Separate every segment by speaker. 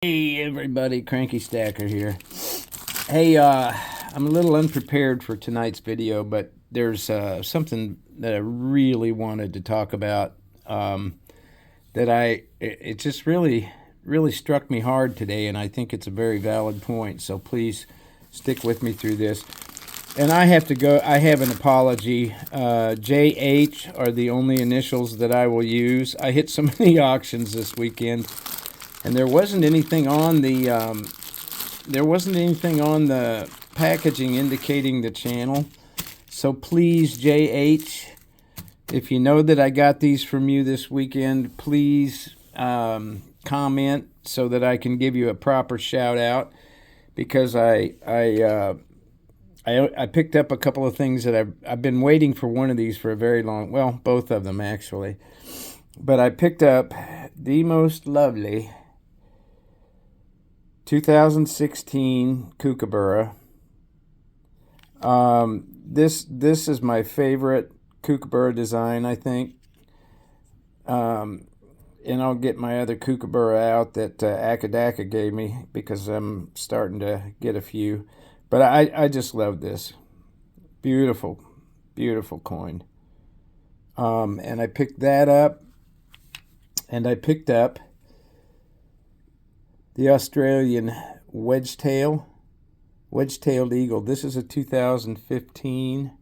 Speaker 1: Hey everybody, Cranky Stacker here. Hey, I'm a little unprepared for tonight's video, but there's something that I really wanted to talk about it just really struck me hard today, and I think it's a very valid point, so please stick with me through this. And I have an apology. JH are the only initials that I will use. I hit so many auctions this weekend, and there wasn't anything on the packaging indicating the channel. So please, JH, if you know that I got these from you this weekend, please comment so that I can give you a proper shout out, because I picked up a couple of things that I've been waiting for one of these for a very long, well, both of them actually. But I picked up the most lovely 2016 Kookaburra. This is my favorite Kookaburra design, I think. And I'll get my other Kookaburra out that Akadaka gave me, because I'm starting to get a few. But I just love this. Beautiful, beautiful coin. And I picked that up. And I picked up the Australian wedge-tailed eagle. This is a 2015.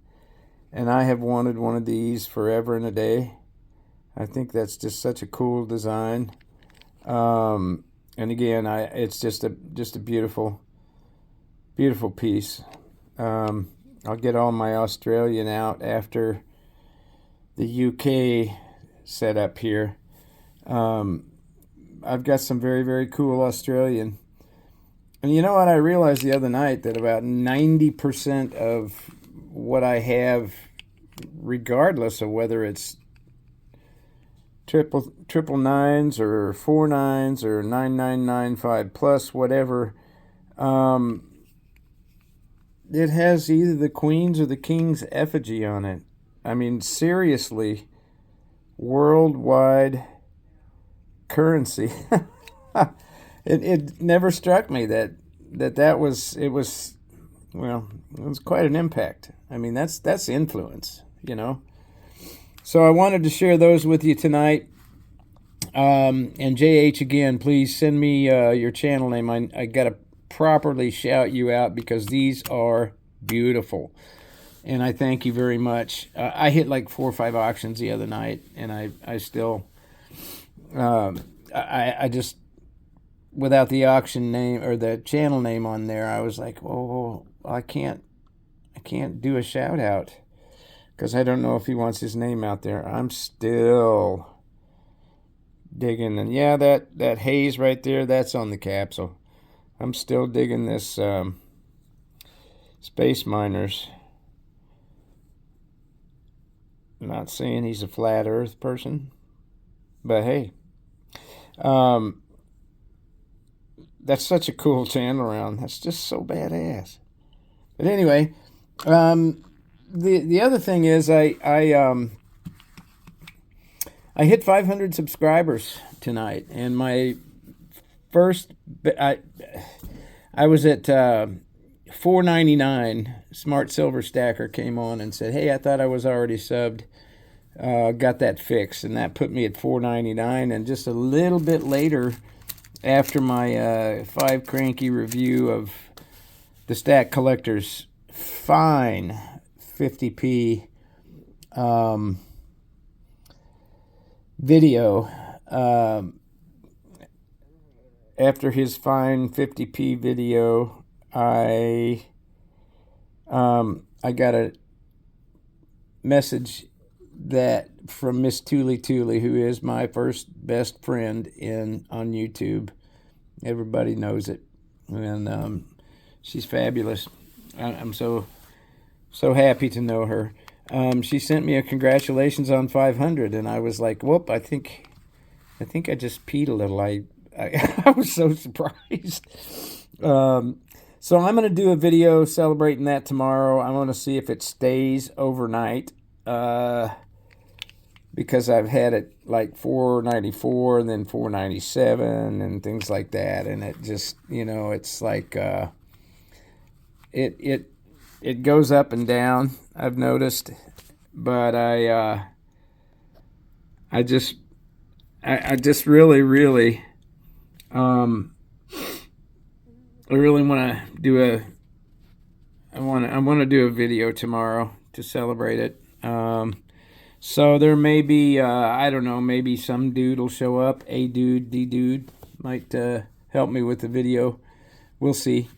Speaker 1: And I have wanted one of these forever and a day. I think that's just such a cool design. And again, it's just a beautiful piece. I'll get all my Australian out after the UK setup here. I've got some very, very cool Australian. And you know what? I realized the other night that about 90% of what I have, regardless of whether it's triple nines or 4 9s or 9995 plus, whatever, it has either the Queen's or the King's effigy on it. I mean, seriously, worldwide currency. It never struck me that was quite an impact. I mean, that's influence, you know. So I wanted to share those with you tonight. And JH, again, please send me your channel name. I got to properly shout you out, because these are beautiful, and I thank you very much. I hit like 4 or 5 auctions the other night, and I still I just, without the auction name or the channel name on there, I was like, oh, I can't do a shout out, because I don't know if he wants his name out there. I'm still digging, and yeah, that haze right there, that's on the capsule. I'm still digging this Space Miners. I'm not saying he's a flat earth person, but hey, that's such a cool channel around. That's just so badass. But anyway, the other thing is I hit 500 subscribers tonight, and my first, I was at $4.99. Smart Silver Stacker came on and said, hey, I thought I was already subbed. Got that fixed, and that put me at $4.99. And just a little bit later, after my 5 cranky review of the Stack Collector's fine 50p video, after his fine 50p video, I got a message that from Miss Tooly, who is my first best friend on YouTube. Everybody knows it, and she's fabulous. I'm so happy to know her. She sent me a congratulations on 500, and I was like, whoop! I think I just peed a little. I was so surprised. So I'm going to do a video celebrating that tomorrow. I want to see if it stays overnight, because I've had it like 494 and then 497 and things like that, and it just, it's like it goes up and down, I've noticed, but I just really I really want to do I want to do a video tomorrow to celebrate it. So there may be, I don't know, maybe some dude will show up. A dude, D dude might help me with the video. We'll see.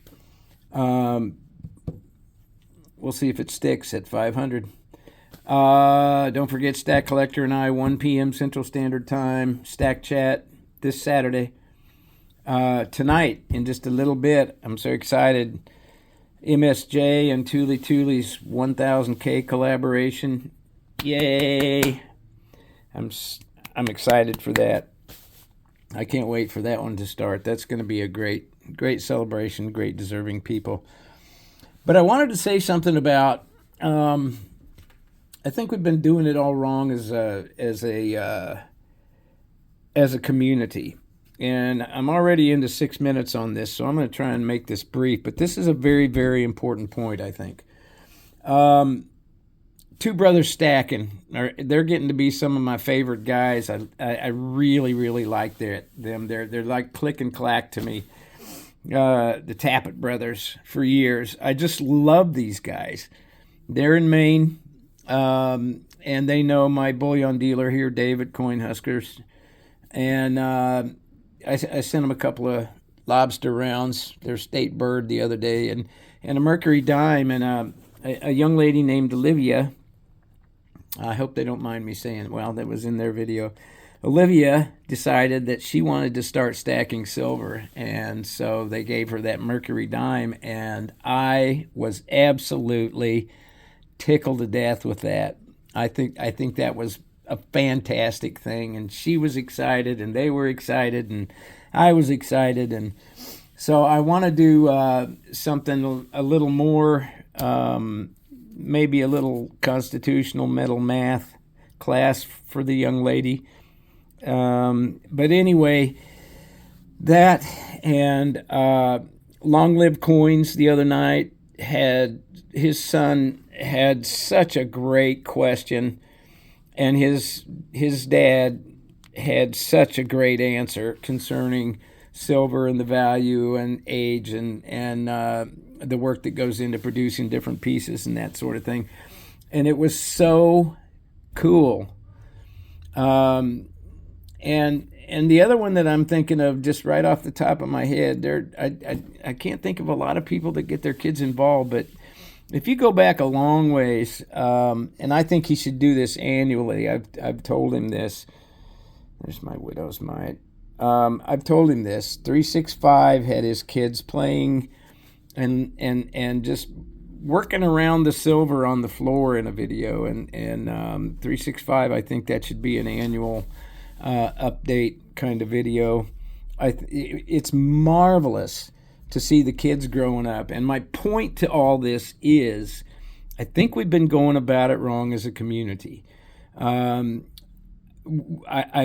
Speaker 1: We'll see if it sticks at 500. Don't forget Stack Collector and I, 1 p.m. Central Standard Time. Stack Chat this Saturday. Tonight, in just a little bit, I'm so excited. MSJ and Thule's 1000K collaboration. Yay! I'm excited for that. I can't wait for that one to start. That's going to be a great celebration, great deserving people. But I wanted to say something about, I think we've been doing it all wrong as a community. And I'm already into 6 minutes on this, so I'm going to try and make this brief. But this is a very, very important point, I think. Two brothers stacking. They're getting to be some of my favorite guys. I really, really like them. They're like click and clack to me. The Tappet brothers for years. I just love these guys. They're in Maine, and they know my bullion dealer here, David Coin Huskers. And I sent them a couple of lobster rounds, their state bird, the other day, and a Mercury dime, and a young lady named Olivia. I hope they don't mind me saying, well, that was in their video. Olivia decided that she wanted to start stacking silver, and so they gave her that Mercury dime, and I was absolutely tickled to death with that. I think that was a fantastic thing, and she was excited, and they were excited, and I was excited, and so I want to do something a little more, maybe a little constitutional metal math class for the young lady. But anyway, that and Long Live Coins the other night his son had such a great question, and his dad had such a great answer concerning silver and the value and age and the work that goes into producing different pieces and that sort of thing. And it was so cool. And the other one that I'm thinking of just right off the top of my head, I can't think of a lot of people that get their kids involved, but if you go back a long ways, and I think he should do this annually. I've told him this. There's my widow's mite. I've told him this. 365 had his kids playing and just working around the silver on the floor in a video. And 365, I think that should be an annual update kind of video. It's marvelous to see the kids growing up. And my point to all this is, I think we've been going about it wrong as a community. I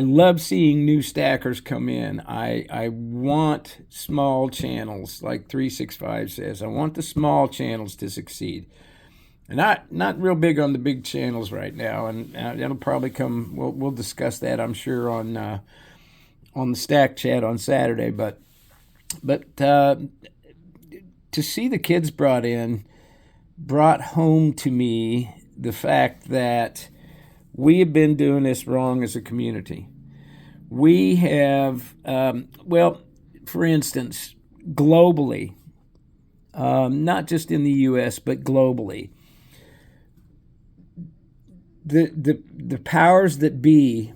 Speaker 1: love seeing new stackers come in. I want small channels, like 365 says. I want the small channels to succeed. And not real big on the big channels right now, and that'll probably come. We'll discuss that, I'm sure, on the Stack Chat on Saturday. But to see the kids brought home to me the fact that we have been doing this wrong as a community. We have, for instance, globally, not just in the U.S., but globally, the powers that be,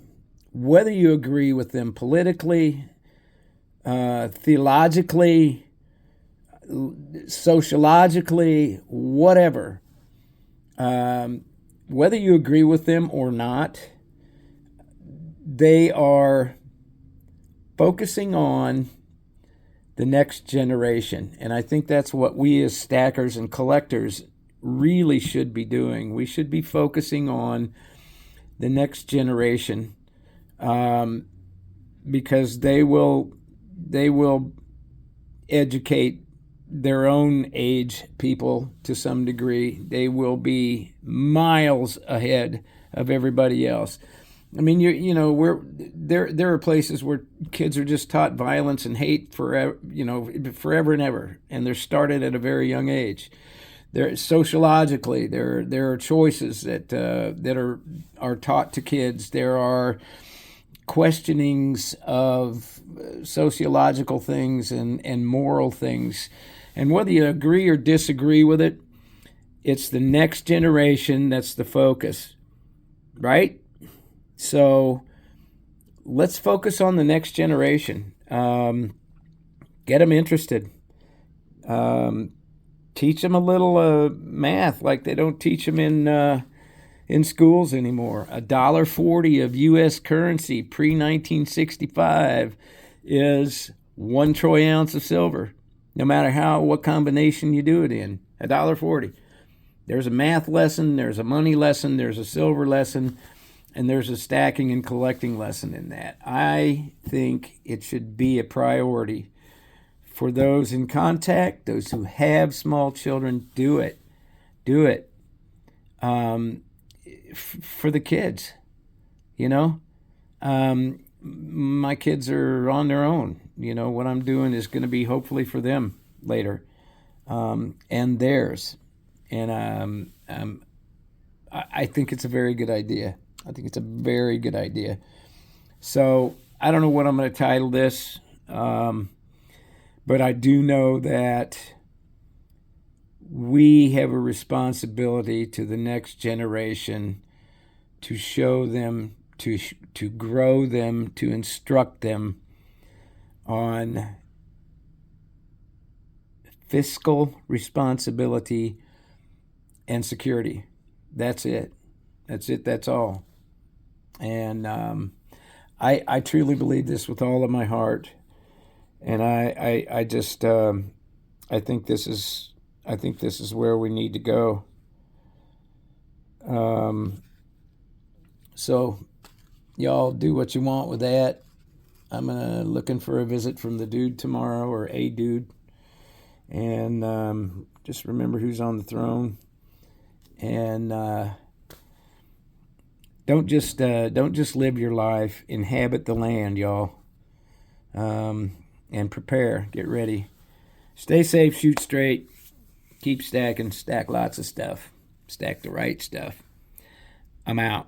Speaker 1: whether you agree with them politically, theologically, sociologically, whatever, whether you agree with them or not, they are focusing on the next generation. And I think that's what we as stackers and collectors really should be doing. We should be focusing on the next generation, because they will educate their own age people to some degree. They will be miles ahead of everybody else. I mean, there are places where kids are just taught violence and hate forever and ever, and they're started at a very young age. There, sociologically, there are choices that are taught to kids. There are questionings of sociological things and moral things. And whether you agree or disagree with it, it's the next generation that's the focus, right? So let's focus on the next generation. Get them interested. Teach them a little math like they don't teach them in schools anymore. $1.40 of U.S. currency pre-1965 is 1 troy ounce of silver, no matter what combination you do it in. $1.40. There's a math lesson, there's a money lesson, there's a silver lesson, and there's a stacking and collecting lesson in that. I think it should be a priority for those in contact, those who have small children. Do it. Do it. For the kids, my kids are on their own. What I'm doing is going to be hopefully for them later, and theirs. And I think it's a very good idea. I think it's a very good idea. So I don't know what I'm going to title this, but I do know that we have a responsibility to the next generation to show them, to grow them, to instruct them on fiscal responsibility and security. That's it. That's all. And I truly believe this with all of my heart. And I just I think this is where we need to go. So y'all do what you want with that. I'm looking for a visit from the dude tomorrow, or a dude. And just remember who's on the throne. And don't just live your life. Inhabit the land, y'all. And prepare. Get ready. Stay safe. Shoot straight. Keep stacking. Stack lots of stuff. Stack the right stuff. I'm out.